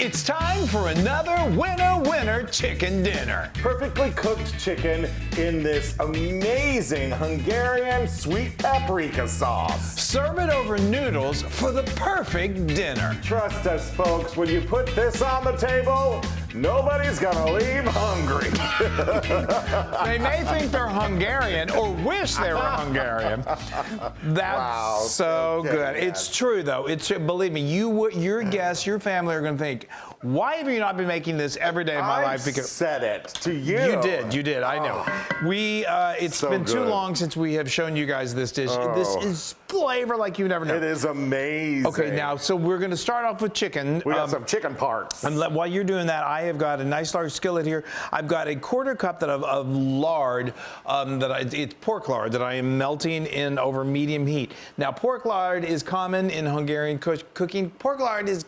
It's time for another winner chicken dinner. Perfectly cooked chicken in this amazing Hungarian sweet paprika sauce. Serve it over noodles for the perfect dinner. Trust us, folks, when you put this on the table, nobody's gonna leave hungry. They may think they're Hungarian or wish they were Hungarian. That's so good. It's true, though. Believe me, your guests, your family are going to think, why have you not been making this every day of my life? Because said it to you. You did. I know. It's so been too good. long since we have shown you guys this dish. This is flavor like you never know. It is amazing. Okay, now, so we're going to start off with chicken. We got some chicken parts. And while you're doing that, I have got a nice large skillet here. I've got a quarter cup of lard, it's pork lard that I am melting in over medium heat. Now, pork lard is common in Hungarian cooking. Pork lard is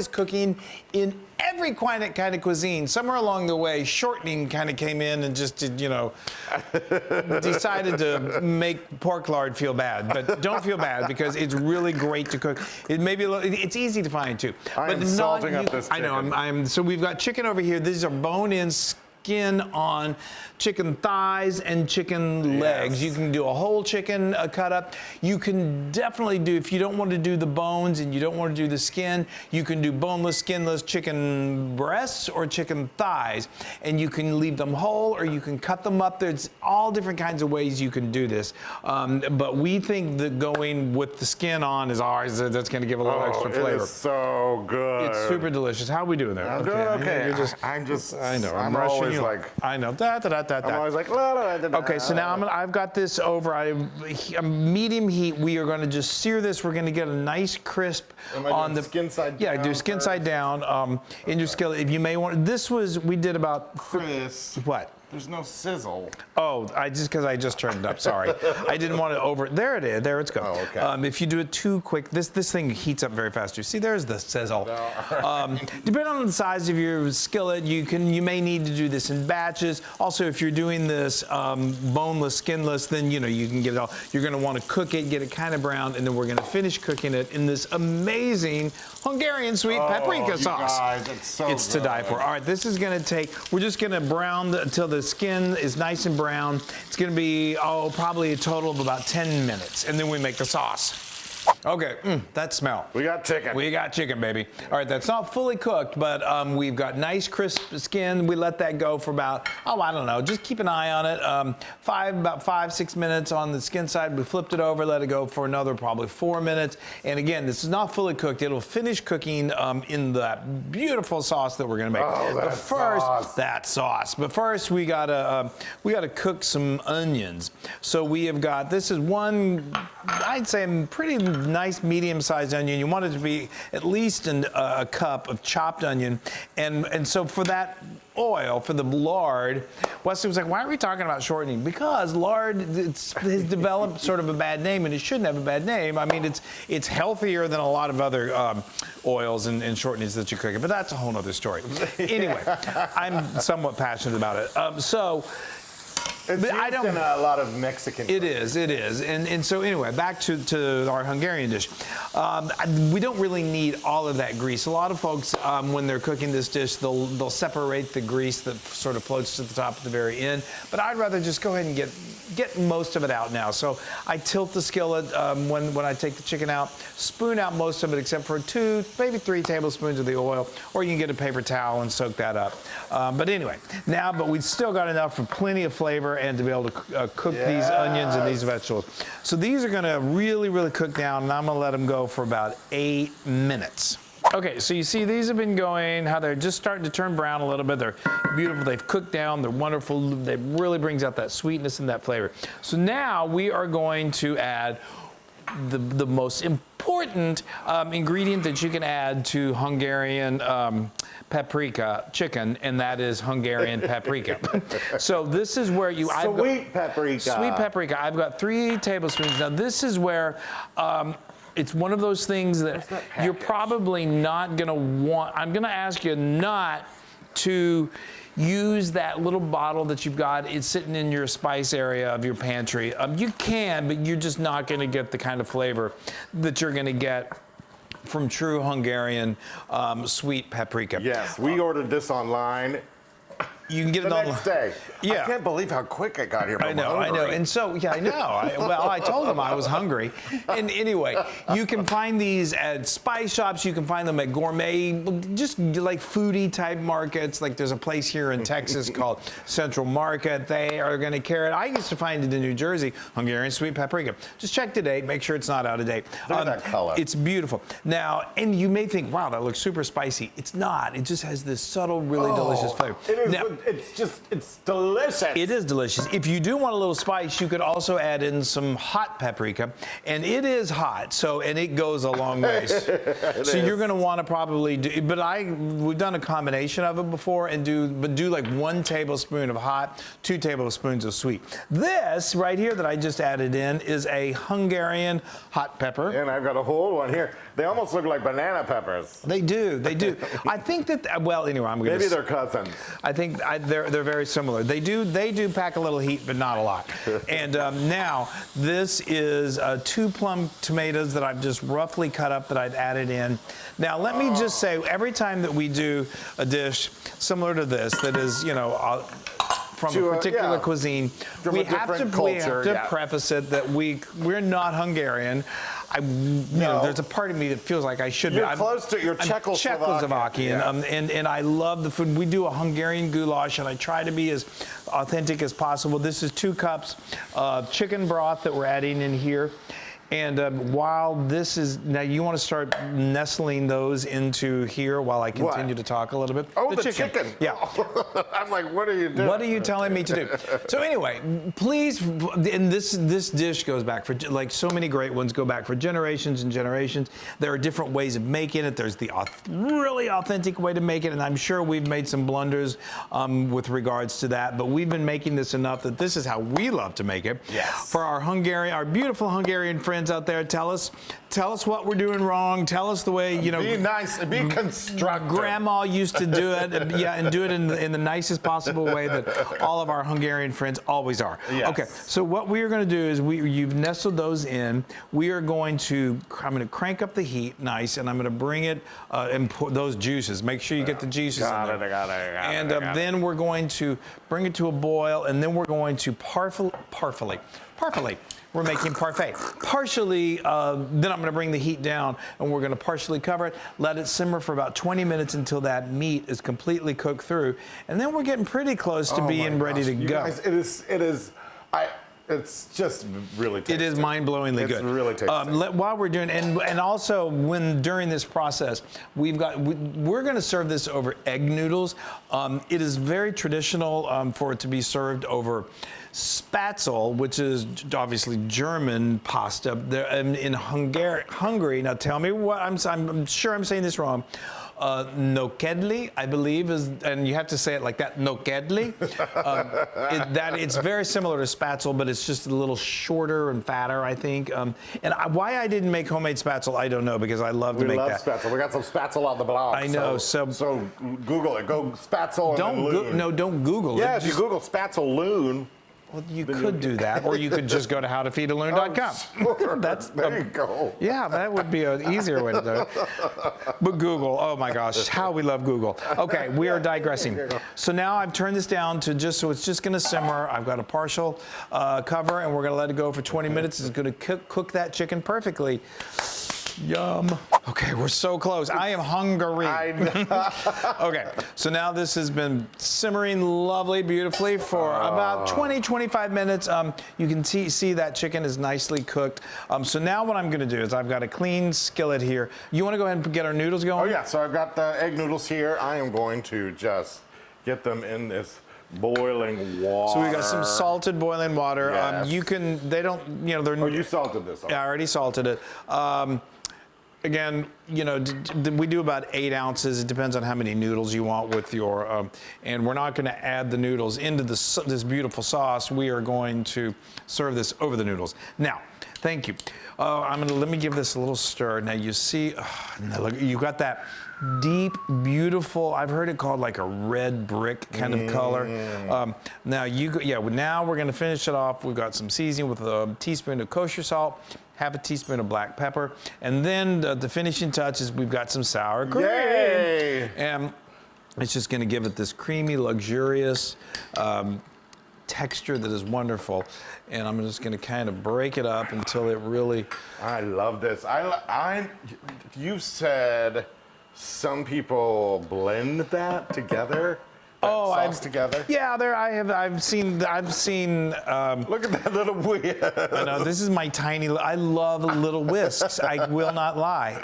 cooking in every kind of cuisine. Somewhere along the way, shortening kind of came in and just did, decided to make pork lard feel bad. But don't feel bad because it's really great to cook. It's easy to find too. I'm salting up this chicken. I know. So we've got chicken over here. These are bone-in, skin on chicken thighs and chicken legs. You can do a whole chicken cut up. You can definitely do, if you don't want to do the bones and you don't want to do the skin, you can do boneless, skinless chicken breasts or chicken thighs. And you can leave them whole or you can cut them up. There's all different kinds of ways you can do this. But we think that going with the skin on is ours. That's going to give a little extra flavor. It is so good. It's super delicious. How are we doing there? I'm doing okay. I know. I'm rushing always you. like. I know. I'm always like, la, la, la, la, okay, so now I've got this over a medium heat. We are going to just sear this. We're going to get a nice crisp on the skin side down. Yeah, do skin first? side down in your skillet. If you may want, we did about Chris. What? There's no sizzle. Oh, because I just turned it up. Sorry, I didn't want it there it is. There it's go. Oh, okay. If you do it too quick, this thing heats up very fast. You see, there's the sizzle. No. Depending on the size of your skillet, you may need to do this in batches. Also, if you're doing this boneless, skinless, then you can get it all. You're going to want to cook it, get it kind of brown, and then we're going to finish cooking it in this amazing Hungarian sweet paprika sauce. Guys, it's to die for. All right, this is going to take. We're just going to brown until the skin is nice and brown. It's going to be, probably a total of about 10 minutes. And then we make the sauce. Okay, that smell. We got chicken. We got chicken, baby. All right, that's not fully cooked, but we've got nice crisp skin. We let that go for about, I don't know, just keep an eye on it. About 5-6 minutes on the skin side. We flipped it over, let it go for another probably 4 minutes. And again, this is not fully cooked. It'll finish cooking in that beautiful sauce that we're gonna make. That sauce. But first, we gotta cook some onions. So we have got, this is one, I'd say, pretty nice medium-sized onion. You want it to be at least a cup of chopped onion. And so for that oil, for the lard, Wesley was like, why are we talking about shortening? Because lard has developed sort of a bad name, and it shouldn't have a bad name. I mean, it's healthier than a lot of other oils and shortenings that you cook. But that's a whole other story. Anyway, I'm somewhat passionate about it. It's used in a lot of Mexican food. It is. And so anyway, back to our Hungarian dish. We don't really need all of that grease. A lot of folks, when they're cooking this dish, they'll separate the grease that sort of floats to the top at the very end. But I'd rather just go ahead and get most of it out now. So I tilt the skillet when I take the chicken out, spoon out most of it except for 2, maybe 3 tablespoons of the oil, or you can get a paper towel and soak that up. But anyway, but we've still got enough for plenty of flavor and to be able to cook these onions and these vegetables. So these are gonna really, really cook down, and I'm gonna let them go for about 8 minutes. Okay, so you see these have been going, how they're just starting to turn brown a little bit. They're beautiful, they've cooked down, they're wonderful. They really brings out that sweetness and that flavor. So now we are going to add the most important ingredient that you can add to Hungarian paprika chicken, and that is Hungarian paprika. So this is where Sweet paprika. I've got 3 tablespoons. Now this is where it's one of those things that you're probably not gonna want. I'm gonna ask you not to use that little bottle that you've got. It's sitting in your spice area of your pantry. You can, but you're just not gonna get the kind of flavor that you're gonna get from true Hungarian sweet paprika. Yes, we ordered this online. You can get it the on next day. Yeah. I can't believe how quick I got here. I know. And so, yeah, I know. Well, I told them I was hungry. And anyway, you can find these at spice shops. You can find them at gourmet, just like foodie type markets. Like there's a place here in Texas called Central Market. They are going to carry it. I used to find it in New Jersey, Hungarian sweet paprika. Just check the date. Make sure it's not out of date. Look at that color. It's beautiful. Now, and you may think, wow, that looks super spicy. It's not. It just has this subtle, really delicious flavor. It is. Now, it's delicious. it is delicious. If you do want a little spice, you could also add in some hot paprika, and it is hot, so and it goes a long ways. So you're going to want to probably do, but we've done a combination of it before, and do like 1 tablespoon of hot, 2 tablespoons of sweet. This right here that I just added in is a Hungarian hot pepper. And I've got a whole one here. They almost look like banana peppers. They do. I think that. Well, anyway, I'm going to. Maybe they're cousins. I think they're very similar. They do pack a little heat, but not a lot. And now this is 2 plum tomatoes that I've just roughly cut up that I've added in. Now let me just say, every time that we do a dish similar to this, that is from a particular cuisine, we have to preface it that we're not Hungarian. There's a part of me that feels like I should be. You're close to your Czechoslovakian, and I love the food. We do a Hungarian goulash, and I try to be as authentic as possible. This is 2 cups of chicken broth that we're adding in here. And while this is, now you want to start nestling those into here while I continue to talk a little bit. Oh, the chicken. Yeah. I'm like, what are you doing? What are you telling me to do? So anyway, please, and this dish goes back for, like so many great ones, go back for generations and generations. There are different ways of making it. There's the really authentic way to make it, and I'm sure we've made some blunders with regards to that, but we've been making this enough that this is how we love to make it. Yes. For our beautiful Hungarian friends out there, tell us what we're doing wrong. Tell us the way, be nice, be constructive. Grandma used to do it, and do it in the nicest possible way that all of our Hungarian friends always are. Yes. Okay, so what we are going to do is you've nestled those in. We are going to, I'm going to crank up the heat nice, and I'm going to bring it and pour those juices. Make sure you get the juices in there. Got it. And then we're going to bring it to a boil, and then we're going to parsley. We're making parfait. Partially, then I'm going to bring the heat down, and we're going to partially cover it, let it simmer for about 20 minutes until that meat is completely cooked through, and then we're getting pretty close to being ready to go. Guys, it's just really tasty. It is mind-blowingly good. It's really tasty. While we're doing, and also during this process, we're going to serve this over egg noodles. It is very traditional for it to be served over Spätzle, which is obviously German pasta. In Hungary, now tell me what I'm sure I'm saying this wrong. Nokedli, I believe, and you have to say it like that, nokedli. It's very similar to Spätzle, but it's just a little shorter and fatter, I think. Why I didn't make homemade Spätzle, I don't know, because I love to make that. We love Spätzle. We got some Spätzle on the blog. I know. So Google it. Go Spätzle and Loon. Don't Google it. Yeah, if you Google Spätzle Loon. Well, you could do that, or you could just go to howtofeedaloon.com. Sure. There you go. Yeah, that would be an easier way to do it. But Google, oh my gosh, how we love Google. Okay, we are digressing. So now I've turned this down to so it's just going to simmer. I've got a partial cover, and we're going to let it go for 20 minutes. It's going to cook that chicken perfectly. Yum. Okay, we're so close. I am hungry. I know. Okay, so now this has been simmering lovely, beautifully for about 20, 25 minutes. You can see that chicken is nicely cooked. So now what I'm going to do is I've got a clean skillet here. You want to go ahead and get our noodles going? Oh, yeah, so I've got the egg noodles here. I am going to just get them in this boiling water. So we got some salted boiling water. Yes. They're. Oh, you salted this. Yeah, I already salted it. Again, we do about 8 ounces. It depends on how many noodles you want with your, and we're not going to add the noodles into this beautiful sauce. We are going to serve this over the noodles. Now, thank you. Let me give this a little stir. Now you see, look, you got that deep, beautiful, I've heard it called like a red brick kind of color. Now now we're gonna finish it off. We've got some seasoning with a teaspoon of kosher salt, half a teaspoon of black pepper, and then the finishing touch is we've got some sour cream. Yay! And it's just gonna give it this creamy, luxurious texture that is wonderful. And I'm just gonna kind of break it up until it really... I love this. You said some people blend that together. Sauce together. Yeah, I've seen. Look at that little wheel. I know this is my tiny. I love little whisks. I will not lie.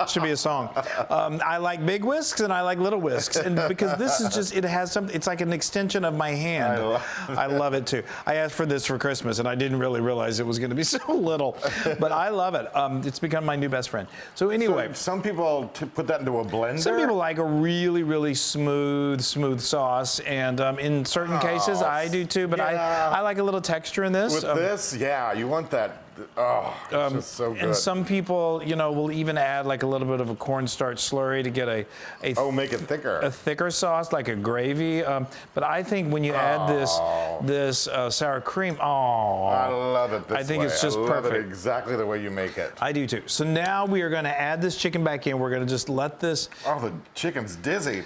Should be a song. I like big whisks and I like little whisks, and because this is just, it has something. It's like an extension of my hand. I love it too. I asked for this for Christmas, and I didn't really realize it was going to be so little, but I love it. It's become my new best friend. So anyway, so some people put that into a blender. Some people like a really, really smooth sauce, and in certain cases I do too, but I like a little texture in this. With this, yeah, you want that. Oh, it's just so good. And some people, will even add like a little bit of a cornstarch slurry to get make it thicker. A thicker sauce, like a gravy. But I think when you add this sour cream, I love it. I think it's just I love perfect. it exactly the way you make it. I do too. So now we are going to add this chicken back in. We're going to just let this. Oh, the chicken's dizzy.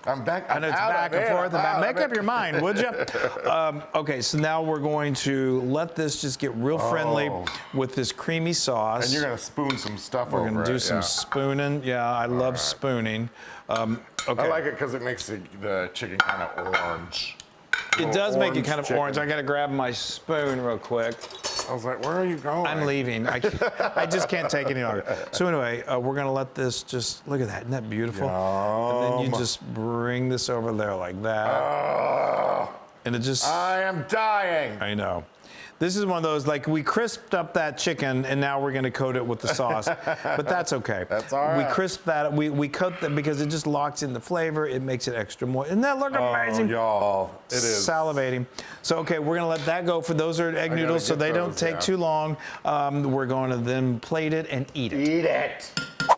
I'm back. I know it's back and forth. Make up your mind, would you? Okay, so now we're going to let this just get real friendly with this creamy sauce. And you're going to spoon some stuff over it. We're going to do some spooning. Yeah, I love spooning. Okay. I like it because it makes the chicken kind of orange. It does make it kind of orange. I got to grab my spoon real quick. I was like, where are you going? I'm leaving. I just can't take any longer. So anyway, we're going to let this just, look at that. Isn't that beautiful? And then you just bring this over there like that. And it just... I am dying. I know. This is one of those, like, we crisped up that chicken, and now we're going to coat it with the sauce. But that's okay. That's all right. We crisp that. We coat that because it just locks in the flavor. It makes it extra moist. Doesn't that look amazing? Y'all, it is. Salivating. So, okay, we're going to let that go. For those are egg noodles, so they don't take too long. We're going to then plate it and eat it. Eat it.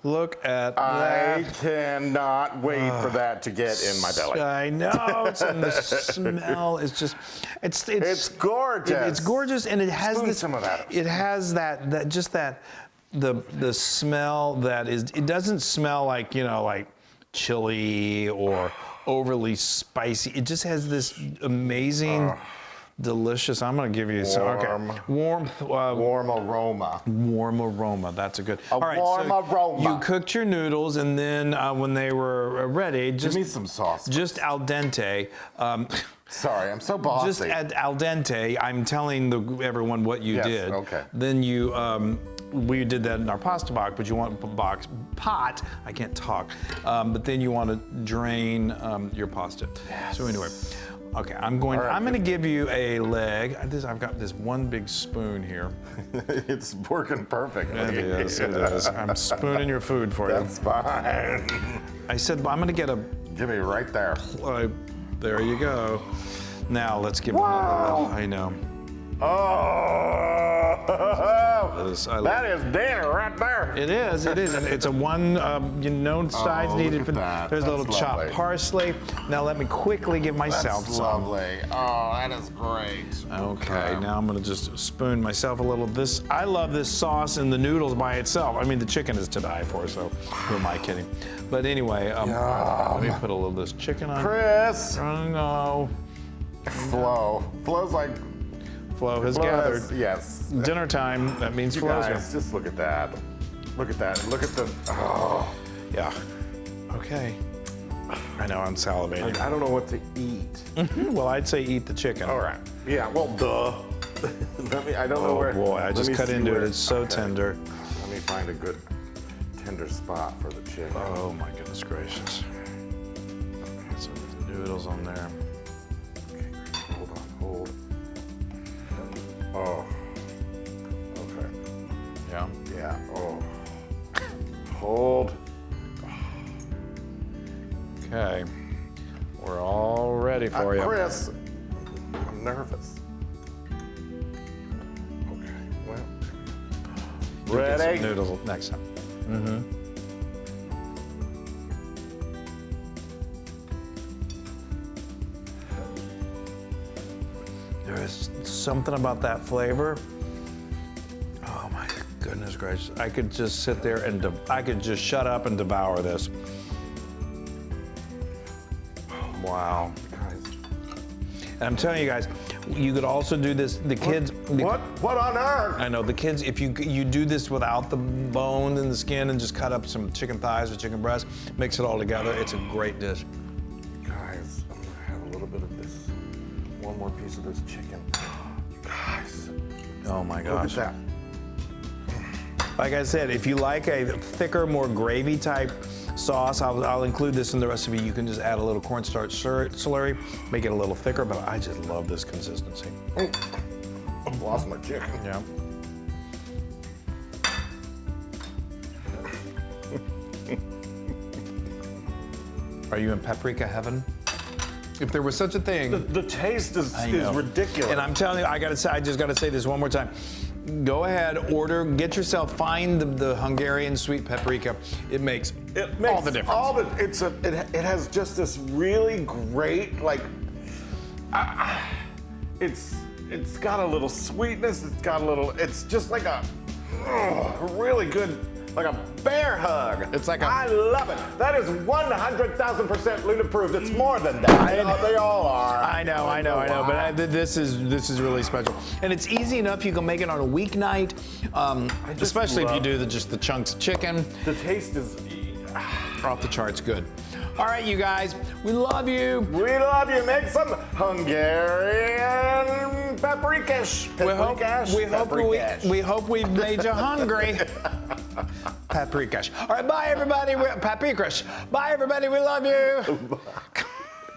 Look at that. I cannot wait for that to get in my belly. I know. And the smell is just, it's gorgeous. It's gorgeous, and it has this. Some of that. It has that the smell that is. It doesn't smell like like chili or overly spicy. It just has this amazing. Delicious. I'm going to give you some. Warm aroma. Warm aroma. That's a good. All right. Warm aroma. You cooked your noodles, and then when they were ready, give me some sauce. Just al dente. Sorry, I'm so bossy. Just at al dente. I'm telling everyone what you did. Okay. Then you. We did that in our pasta box, but you want pot. I can't talk. But then you want to drain your pasta. Yes. So anyway. Okay, I'm going to give you a leg. I've got this one big spoon here. It's working perfectly. It is. I'm spooning your food for you. That's fine. I said I'm going to get a... Give me right there. There you go. Now let's give another... I know. That is dinner right there. It is. And it's a one, size needed. There's a little chopped parsley. Now let me quickly give myself some. Lovely. Oh, that is great. Okay, now I'm gonna just spoon myself a little. I love this sauce and the noodles by itself. I mean, the chicken is to die for, so who am I kidding? But anyway, let me put a little of this chicken on. Chris. I know. Flow's like... Flo has gathered. Yes. Dinner time, that means Flo's here. Guys, just look at that. Look at that. Look at the... Yeah. Okay. I know, I'm salivating. I don't know what to eat. Well, I'd say eat the chicken. All right. Yeah, well, duh. I don't know where... Oh, boy, I just cut into it. It's so tender. Let me find a good tender spot for the chicken. Oh, my goodness gracious. Get some noodles on there. Okay, hold. Oh. Okay. Yeah? Yeah. Oh. Hold. Okay. We're all ready for you. Chris, I'm nervous. Okay. Well. Ready? Ready? Get some noodles next time. Mm-hmm. There is something about that flavor. Oh my goodness gracious. I could just sit there and I could just shut up and devour this. Wow. And I'm telling you guys, you could also do this, the kids. What on earth? I know, the kids, if you do this without the bone and the skin and just cut up some chicken thighs or chicken breast, mix it all together, it's a great dish. Guys, I'm gonna have a little bit of this, one more piece of this chicken. Guys. Oh my gosh. Look at that. Like I said, if you like a thicker, more gravy type sauce, I'll include this in the recipe. You can just add a little cornstarch slurry, make it a little thicker, but I just love this consistency. Oh, I lost my chicken. Yeah. Are you in paprika heaven? If there was such a thing. The taste is ridiculous. And I'm telling you, I just gotta say this one more time. Go ahead, find the Hungarian sweet paprika. It makes all the difference. It has just this really great, like, it's got a little sweetness, it's just like a really good, like a bear hug. I love it. That is 100,000% Loon approved. It's more than that. They all are. I know. But this is really special, and it's easy enough. You can make it on a weeknight, especially if you do just the chunks of chicken. The taste is off the charts good. All right, you guys, we love you. We love you. Make some Hungarian paprikash. We hope we made you hungry. Paprikash. All right, bye everybody. Paprikash. Bye everybody. We love you.